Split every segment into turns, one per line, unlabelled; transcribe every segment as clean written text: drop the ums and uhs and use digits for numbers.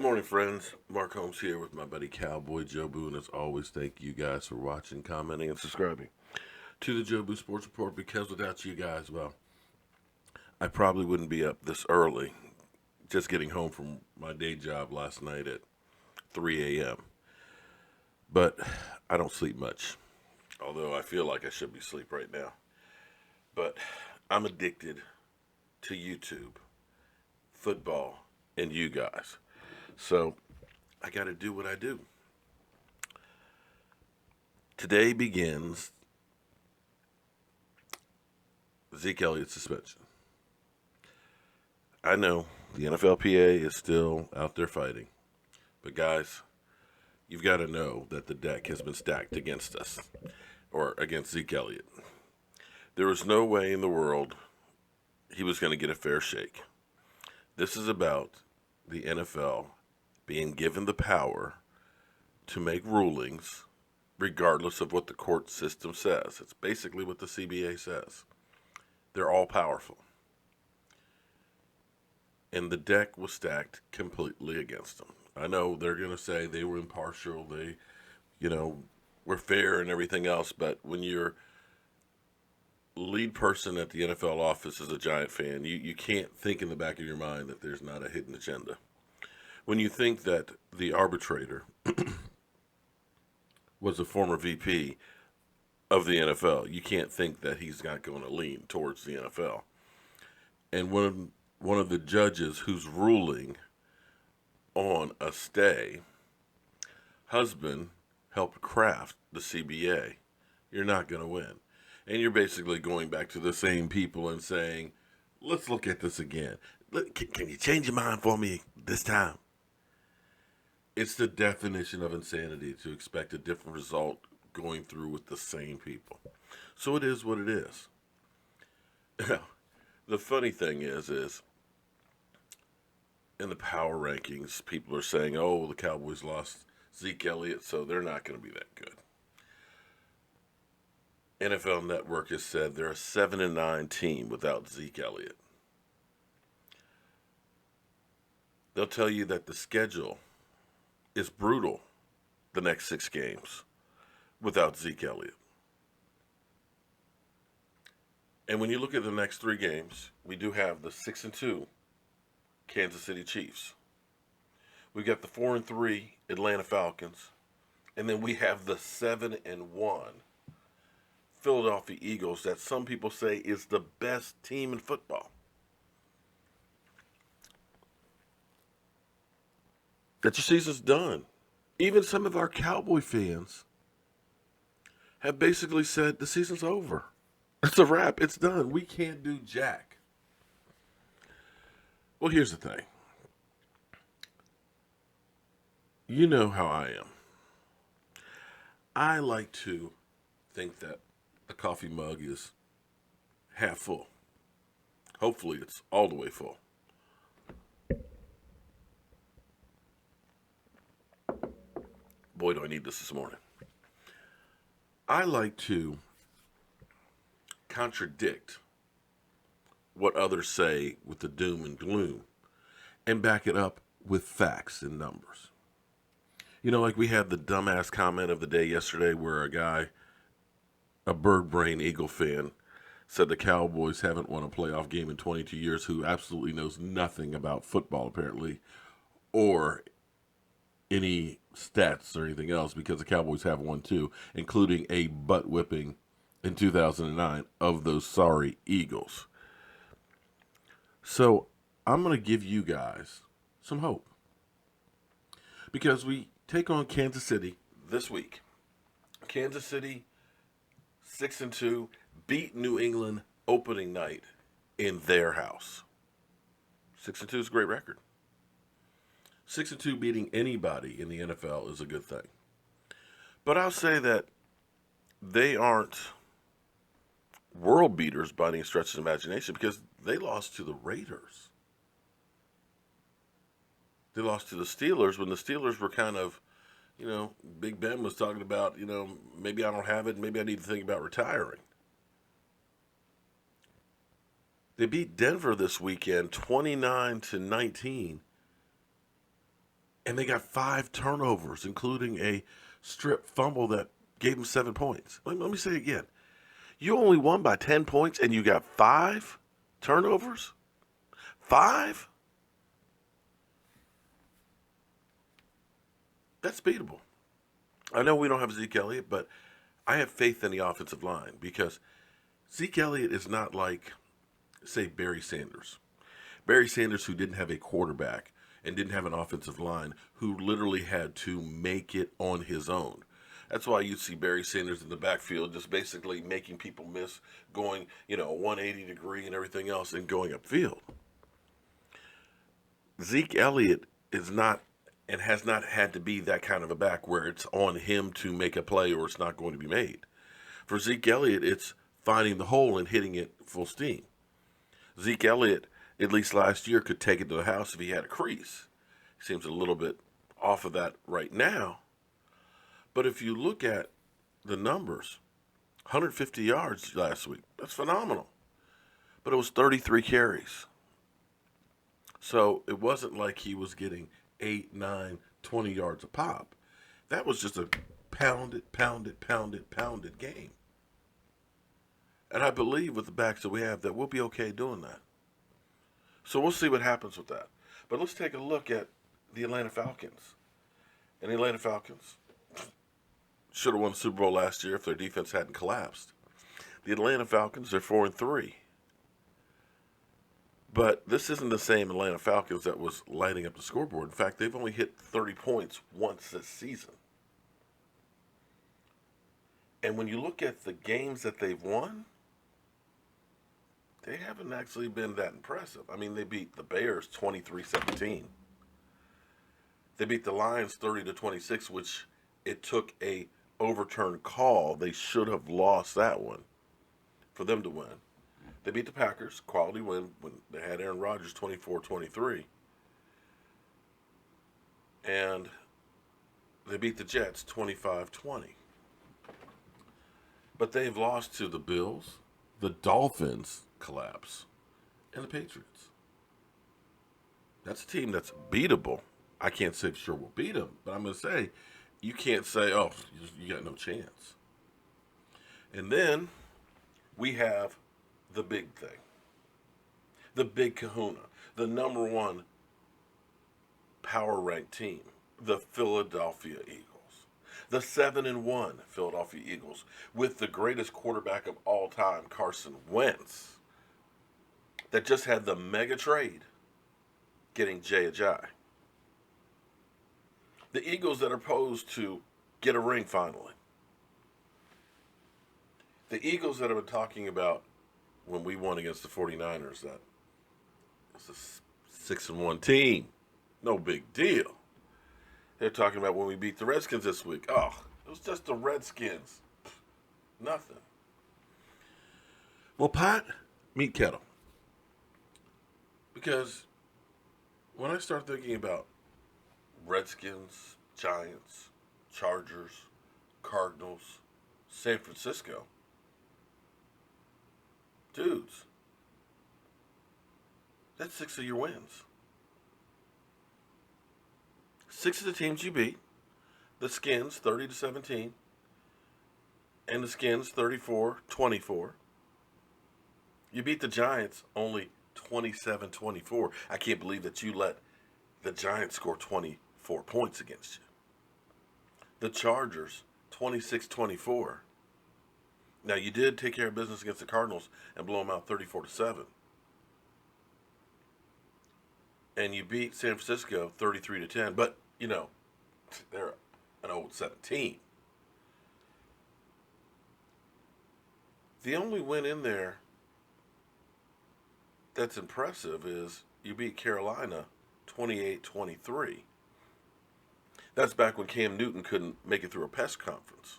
Good morning, friends. Mark Holmes here with my buddy CowboyJobu, and as always, thank you guys for watching, commenting, and subscribing to the Jobu Sports Report. Because without you guys, well, I probably wouldn't be up this early. Just getting home from my day job last night at 3 a.m. But I don't sleep much, although I feel like I should be asleep right now. But I'm addicted to YouTube, football, and you guys. So I got to do what I do. Today begins Zeke Elliott suspension. I know the NFLPA is still out there fighting, but guys, you've got to know that the deck has been stacked against us, or against Zeke Elliott. There was no way in the world he was going to get a fair shake. This is about the NFL being given the power to make rulings regardless of what the court system says. It's basically what the CBA says. They're all powerful. And the deck was stacked completely against them. I know they're going to say they were impartial, they, were fair and everything else, but when your lead person at the NFL office is a Giant fan, you can't think in the back of your mind that there's not a hidden agenda. When you think that the arbitrator was a former VP of the NFL, you can't think that he's not going to lean towards the NFL. And one of the judges who's ruling on a stay, husband helped craft the CBA. You're not going to win. And you're basically going back to the same people and saying, let's look at this again. Can you change your mind for me this time? It's the definition of insanity to expect a different result going through with the same people. So it is what it is. The funny thing is in the power rankings, people are saying, oh, the Cowboys lost Zeke Elliott, so they're not going to be that good. NFL Network has said they're a 7-9 team without Zeke Elliott. They'll tell you that the schedule is brutal the next 6 games without Zeke Elliott. And when you look at the next 3 games, we do have the 6-2 Kansas City Chiefs. We've got the 4-3 Atlanta Falcons. And then we have the 7-1 Philadelphia Eagles that some people say is the best team in football. That your season's done. Even some of our Cowboy fans have basically said the season's over. It's a wrap. It's done. We can't do jack. Well, here's the thing. You know how I am. I like to think that the coffee mug is half full. Hopefully, it's all the way full. Boy, do I need this morning. I like to contradict what others say with the doom and gloom and back it up with facts and numbers. Like we had the dumbass comment of the day yesterday where a guy, a bird brain Eagle fan, said the Cowboys haven't won a playoff game in 22 years, who absolutely knows nothing about football apparently, or any stats or anything else, because the Cowboys have won 2, including a butt whipping in 2009 of those sorry Eagles. So I'm going to give you guys some hope, because we take on Kansas City this week. Kansas City 6-2 beat New England opening night in their house. 6-2 is a great record. 6-2 beating anybody in the NFL is a good thing. But I'll say that they aren't world beaters by any stretch of imagination, because they lost to the Raiders. They lost to the Steelers when the Steelers were kind of, Big Ben was talking about, maybe I don't have it, maybe I need to think about retiring. They beat Denver this weekend 29-19. And they got 5 turnovers, including a strip fumble that gave them 7 points. Let me say it again. You only won by 10 points and you got 5 turnovers? 5? That's beatable. I know we don't have Zeke Elliott, but I have faith in the offensive line because Zeke Elliott is not like, say, Barry Sanders. Barry Sanders, who didn't have a quarterback and didn't have an offensive line, who literally had to make it on his own. That's why you see Barry Sanders in the backfield just basically making people miss, going, 180 degree and everything else and going upfield. Zeke Elliott is not and has not had to be that kind of a back where it's on him to make a play or it's not going to be made. For Zeke Elliott, it's finding the hole and hitting it full steam. Zeke Elliott, at least last year, could take it to the house if he had a crease. He seems a little bit off of that right now. But if you look at the numbers, 150 yards last week, that's phenomenal. But it was 33 carries. So it wasn't like he was getting 8, 9, 20 yards a pop. That was just a pounded game. And I believe with the backs that we have that we'll be okay doing that. So we'll see what happens with that. But let's take a look at the Atlanta Falcons. And the Atlanta Falcons should have won the Super Bowl last year if their defense hadn't collapsed. The Atlanta Falcons, they're 4-3. But this isn't the same Atlanta Falcons that was lighting up the scoreboard. In fact, they've only hit 30 points once this season. And when you look at the games that they've won, they haven't actually been that impressive. I mean, they beat the Bears 23-17. They beat the Lions 30-26, which it took a overturned call. They should have lost that one for them to win. They beat the Packers, quality win, when they had Aaron Rodgers 24-23. And they beat the Jets 25-20. But they've lost to the Bills, the Dolphins collapse, and the Patriots. That's a team that's beatable. I can't say for sure we'll beat them, but I'm going to say you can't say, oh, you got no chance. And then we have the big thing, the big kahuna, the number one power ranked team, the Philadelphia Eagles. The 7-1 Philadelphia Eagles with the greatest quarterback of all time, Carson Wentz, that just had the mega trade getting Jay Ajayi. The Eagles that are posed to get a ring finally. The Eagles that have been talking about when we won against the 49ers that it's a 6-1 team. No big deal. They're talking about when we beat the Redskins this week. Oh, it was just the Redskins. Nothing. Well, pot, meet kettle. Because when I start thinking about Redskins, Giants, Chargers, Cardinals, San Francisco, dudes, that's 6 of your wins. 6 of the teams you beat, the Skins 30-17, and the Skins 34-24. You beat the Giants only 27-24. I can't believe that you let the Giants score 24 points against you. The Chargers 26-24. Now you did take care of business against the Cardinals and blow them out 34-7. And you beat San Francisco 33-10, but they're an old 17. The only win in there that's impressive is you beat Carolina 28-23. That's back when Cam Newton couldn't make it through a press conference.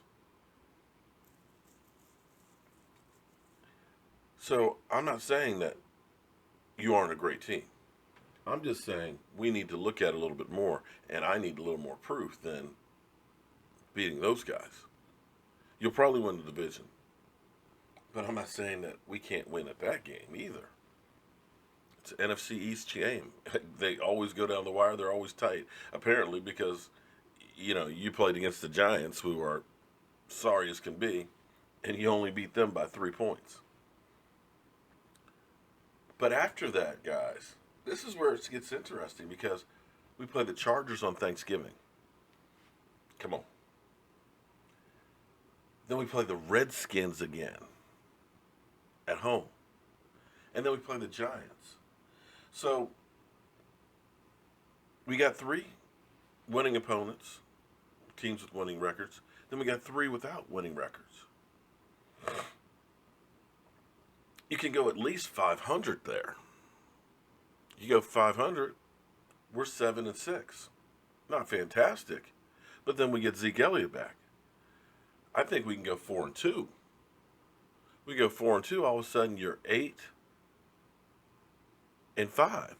So I'm not saying that you aren't a great team. I'm just saying we need to look at it a little bit more, and I need a little more proof than beating those guys. You'll probably win the division, but I'm not saying that we can't win at that game either. It's an NFC East game. They always go down the wire. They're always tight. Apparently, because you played against the Giants, who are sorry as can be, and you only beat them by 3 points. But after that, guys, this is where it gets interesting because we play the Chargers on Thanksgiving. Come on. Then we play the Redskins again at home. And then we play the Giants. So we got 3 winning opponents, teams with winning records. Then we got 3 without winning records. You can go at least 500 there. You go 500, we're 7-6. Not fantastic, but then we get Zeke Elliott back. I think we can go 4-2. We go 4-2. All of a sudden, you're 8-5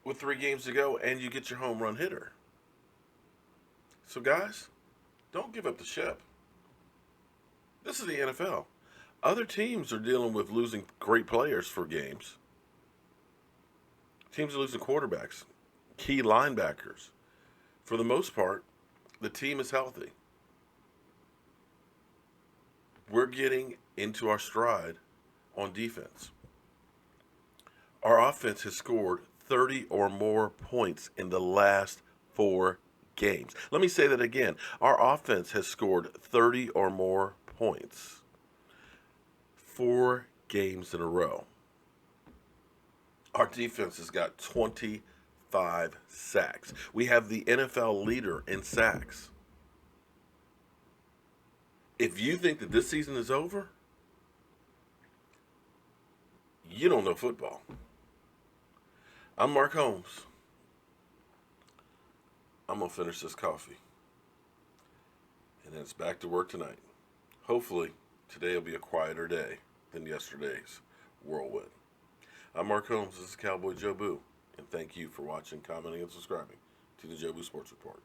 with 3 games to go, and you get your home run hitter. So, guys, don't give up the ship. This is the NFL. Other teams are dealing with losing great players for games. Teams are losing quarterbacks, key linebackers. For the most part, the team is healthy. We're getting into our stride on defense. Our offense has scored 30 or more points in the last 4 games. Let me say that again. Our offense has scored 30 or more points 4 games in a row. Our defense has got 25 sacks. We have the NFL leader in sacks. If you think that this season is over, you don't know football. I'm Mark Holmes. I'm going to finish this coffee. And then it's back to work tonight. Hopefully, today will be a quieter day than yesterday's whirlwind. I'm Mark Holmes. This is CowboyJobu. And thank you for watching, commenting, and subscribing to the Jobu Sports Report.